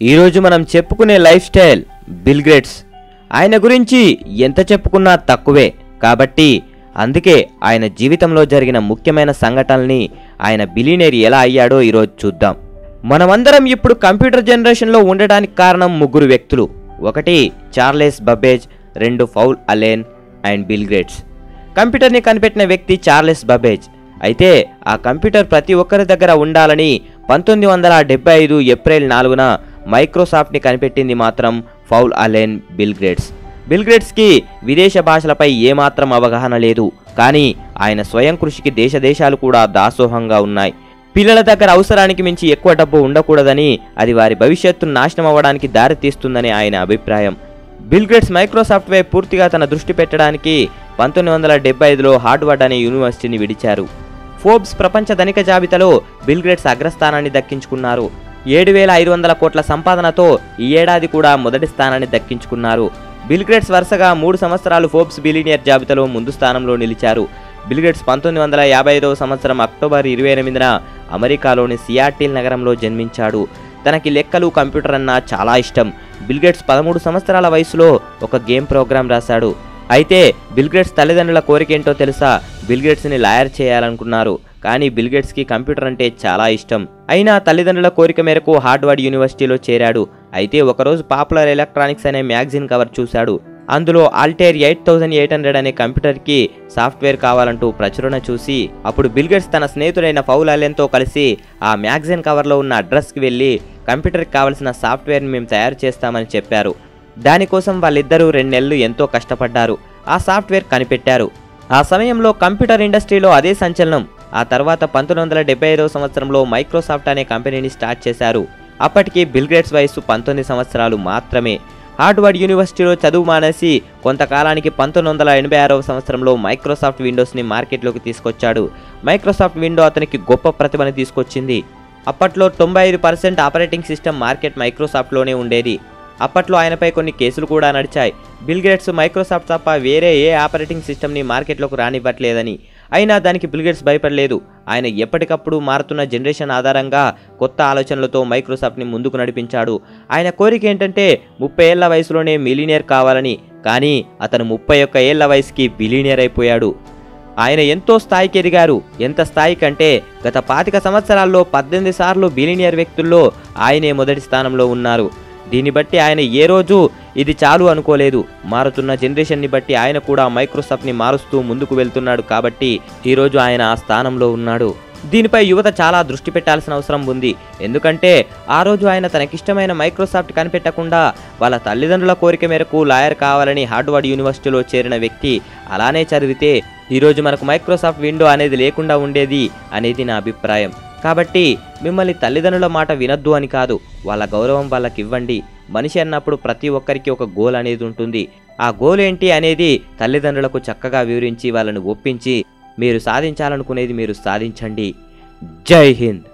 ఈరోజు మనం చెప్పుకునే లైఫ్ స్టైల్ బిల్ గేట్స్. ఆయన గురించి ఎంత చెప్పుకున్నా తక్కువే. కాబట్టి అందుకే ఆయన జీవితంలో జరిగిన ముఖ్యమైన సంఘటనల్ని, ఆయన బిలియనీర్ ఎలా అయ్యాడో ఈరోజు చూద్దాం. మనమందరం ఇప్పుడు కంప్యూటర్ జనరేషన్లో ఉండడానికి కారణం ముగ్గురు వ్యక్తులు. ఒకటి చార్లెస్ బబేజ్, రెండు Paul Allen and Bill Gates. కంప్యూటర్ని కనిపెట్టిన వ్యక్తి చార్లెస్ బబేజ్. అయితే ఆ కంప్యూటర్ ప్రతి ఒక్కరి దగ్గర ఉండాలని 1975 ఏప్రిల్ 4న మైక్రోసాఫ్ట్ని కనిపెట్టింది మాత్రం Paul Allen, Bill Gates. Bill గేట్స్కి విదేశ భాషలపై ఏమాత్రం అవగాహన లేదు. కానీ ఆయన స్వయం కృషికి దేశాలు కూడా దాసోహంగా ఉన్నాయి. పిల్లల దగ్గర అవసరానికి మించి ఎక్కువ డబ్బు ఉండకూడదని, అది వారి భవిష్యత్తును నాశనం అవ్వడానికి దారితీస్తుందని ఆయన అభిప్రాయం. బిల్ గేట్స్ మైక్రోసాఫ్ట్ వైపు పూర్తిగా తన దృష్టి పెట్టడానికి 1975లో హార్వర్డ్ అనే యూనివర్సిటీని విడిచారు. ఫోర్బ్స్ ప్రపంచ ధనిక జాబితాలో బిల్ గేట్స్ అగ్రస్థానాన్ని దక్కించుకున్నారు. 7,500 కోట్ల సంపాదనతో ఈ ఏడాది కూడా మొదటి స్థానాన్ని దక్కించుకున్నారు. బిల్ గేట్స్ వరుసగా 3 సంవత్సరాలు ఫోర్బ్స్ బిలియనియర్ జాబితాలో ముందు స్థానంలో నిలిచారు. బిల్ గేట్స్ 1955వ సంవత్సరం అక్టోబర్ 28న అమెరికాలోని సియాటిల్ నగరంలో జన్మించాడు. తనకి లెక్కలు, కంప్యూటర్ అన్నా చాలా ఇష్టం. బిల్ గేట్స్ 13 సంవత్సరాల వయసులో ఒక గేమ్ ప్రోగ్రాం రాశాడు. అయితే బిల్ గేట్స్ తల్లిదండ్రుల కోరిక ఏంటో తెలుసా? బిల్ గేట్స్ని లాయర్ చేయాలనుకున్నారు. కానీ బిల్ గేట్స్కి కంప్యూటర్ అంటే చాలా ఇష్టం. అయినా తల్లిదండ్రుల కోరిక మేరకు హార్వర్డ్ యూనివర్సిటీలో చేరాడు. అయితే ఒకరోజు పాపులర్ ఎలక్ట్రానిక్స్ అనే మ్యాగజైన్ కవర్ చూశాడు. అందులో ఆల్టైర్ 8800 అనే కంప్యూటర్కి సాఫ్ట్వేర్ కావాలంటూ ప్రచురణ చూసి, అప్పుడు బిల్ గేట్స్ తన స్నేహితుడైన పౌల్ అలెన్తో కలిసి ఆ మ్యాగజైన్ కవర్లో ఉన్న అడ్రస్కి వెళ్ళి కంప్యూటర్కి కావలసిన సాఫ్ట్వేర్ని మేము తయారు చేస్తామని చెప్పారు. దానికోసం వాళ్ళిద్దరూ 2 నెలలు ఎంతో కష్టపడ్డారు. ఆ సాఫ్ట్వేర్ కనిపెట్టారు. ఆ సమయంలో కంప్యూటర్ ఇండస్ట్రీలో అదే సంచలనం. ఆ తర్వాత 1975వ సంవత్సరంలో మైక్రోసాఫ్ట్ అనే కంపెనీని స్టార్ట్ చేశారు. అప్పటికి బిల్ గేట్స్ వయసు 19 సంవత్సరాలు మాత్రమే. హార్వర్డ్ యూనివర్సిటీలో చదువు మానేసి కొంతకాలానికి 1986వ సంవత్సరంలో మైక్రోసాఫ్ట్ విండోస్ని మార్కెట్లోకి తీసుకొచ్చాడు. మైక్రోసాఫ్ట్ విండో అతనికి గొప్ప ప్రతిభను తీసుకొచ్చింది. అప్పట్లో 95% ఆపరేటింగ్ సిస్టమ్ మార్కెట్ మైక్రోసాఫ్ట్లోనే ఉండేది. అప్పట్లో ఆయనపై కొన్ని కేసులు కూడా నడిచాయి. బిల్ గేట్స్ మైక్రోసాఫ్ట్ తప్ప వేరే ఏ ఆపరేటింగ్ సిస్టమ్ని మార్కెట్లోకి రానివ్వట్లేదని. అయినా దానికి బిల్ గేట్స్ భయపడలేదు. ఆయన ఎప్పటికప్పుడు మారుతున్న జనరేషన్ ఆధారంగా కొత్త ఆలోచనలతో మైక్రోసాఫ్ట్ని ముందుకు నడిపించాడు. ఆయన కోరిక ఏంటంటే 30 ఏళ్ల వయసులోనే మిలియనియర్ కావాలని. కానీ అతను 31 ఏళ్ల వయసుకి బిలియనియర్ అయిపోయాడు. ఆయన ఎంతో స్థాయికి ఎదిగారు. ఎంత స్థాయి కంటే గత 25 సంవత్సరాల్లో 18 సార్లు బిలియనియర్ వ్యక్తుల్లో ఆయనే మొదటి స్థానంలో ఉన్నారు. దీన్ని బట్టి ఆయన ఏ రోజు ఇది చాలు అనుకోలేదు. మారుతున్న జనరేషన్ని బట్టి ఆయన కూడా మైక్రోసాఫ్ట్ని మారుస్తూ ముందుకు వెళ్తున్నాడు. కాబట్టి ఈరోజు ఆయన ఆ స్థానంలో ఉన్నాడు. దీనిపై యువత చాలా దృష్టి పెట్టాల్సిన అవసరం ఉంది. ఎందుకంటే ఆ రోజు ఆయన తనకిష్టమైన మైక్రోసాఫ్ట్ కనిపెట్టకుండా వాళ్ళ తల్లిదండ్రుల కోరిక మేరకు లాయర్ కావాలని హార్వర్డ్ యూనివర్సిటీలో చేరిన వ్యక్తి అలానే చదివితే ఈరోజు మనకు మైక్రోసాఫ్ట్ విండో అనేది లేకుండా ఉండేది అనేది నా అభిప్రాయం. కాబట్టి మిమ్మల్ని తల్లిదండ్రుల మాట వినొద్దు అని కాదు, వాళ్ళ గౌరవం వాళ్ళకి ఇవ్వండి. మనిషి అన్నప్పుడు ప్రతి ఒక్కరికి ఒక గోల్ అనేది ఉంటుంది. ఆ గోల్ ఏంటి అనేది తల్లిదండ్రులకు చక్కగా వివరించి వాళ్ళని ఒప్పించి మీరు సాధించాలనుకునేది మీరు సాధించండి. జై హింద్.